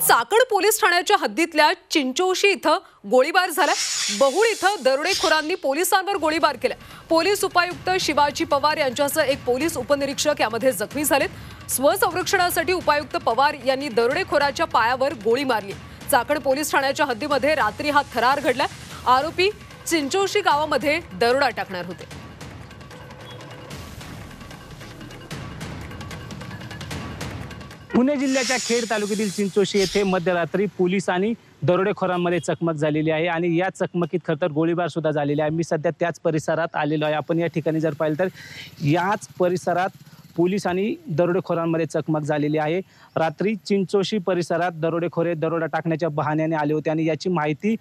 Chakan police ठाण्याच्या हद्दीतल्या चिंचोशी इथं गोळीबार झाला। बहुळ इथं दरोडेखोरांनी पोलिसांवर गोळीबार केला। पोलीस उपायुक्त शिवाजी पवार यांच्यासह एक पोलीस उपनिरीक्षक यामध्ये जखमी झालेत। स्वसंरक्षणासाठी उपायुक्त पवार यांनी दरोडेखोराच्या पायावर गोळी मारली। चाकण पोलीस ठाण्याच्या हद्दीमध्ये रात्री हा थरार घडला। आरोपी चिंचोशी गावामध्ये दरोडा टाकणार होते। पुणे जिल्ह्याच्या खेड तालुक्यातील चिंचोशी येथे मध्यरात्री पोलीस आणि दरोडेखोरांमध्ये चकमक झालेली आहे आणि या चकमकीत खरं तर गोळीबार सुद्धा झालेला आहे। मी सध्या त्याच परिसरात आलेलो आहे। आपण या ठिकाणी जर पाहिलं तर याच परिसरात पोलीस आणि दरोडेखोरांमध्ये चकमक झालेली आहे। रात्री चिंचोशी परिसरात दरोडेखोर दरोडा टाकण्याच्या बहाण्याने आले होते आणि याची माहिती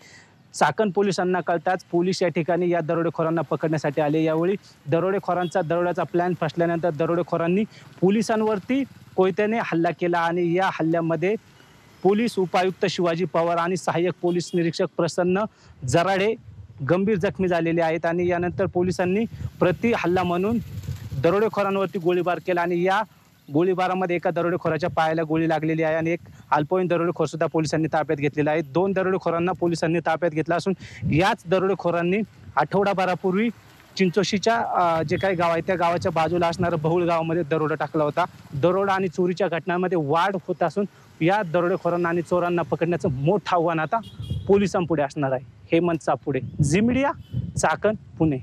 चाकण पोलिसांना कळताच पोलीस या ठिकाणी या दरोडेखोरांना पकडण्यासाठी आले। यावेळी दरोडेखोरांचा दरोड्याचा प्लॅन फसल्यानंतर दरोडेखोरांनी पोलिसांवरती कोयत्याने हल्ला केला आणि या हल्ल्यामध्ये पोलीस उपायुक्त शिवाजी पवार आणि सहाय्यक पोलीस निरीक्षक प्रसन्न जराडे गंभीर जखमी झालेले आहेत आणि यानंतर पोलिसांनी प्रति हल्ला म्हणून दरोडेखोरांवरती गोळीबार केला आणि या गोळीबारामध्ये एका दरोडेखोराच्या पायाला गोळी लागलेली आहे आणि एक अल्पवयीन दरोडेखोर सुद्धा पोलिसांनी ताब्यात घेतलेला आहे। 2 दरोडेखोरांना पोलिसांनी ताब्यात घेतला असून याच दरोडेखोरांनी आठवडाभरापूर्वी चिंचोशीच्या जे काही गाव आहे त्या गावाच्या बाजूला असणाऱ्या बहुळ गावामध्ये दरोडा टाकला होता। दरोडा आणि चोरीच्या घटनांमध्ये वाढ होत असून या दरोडेखोरांना आणि चोरांना पकडण्याचं मोठं आव्हान आता पोलिसांपुढे असणार आहे। हेमंत सापुडे, झी मीडिया, चाकण, पुणे।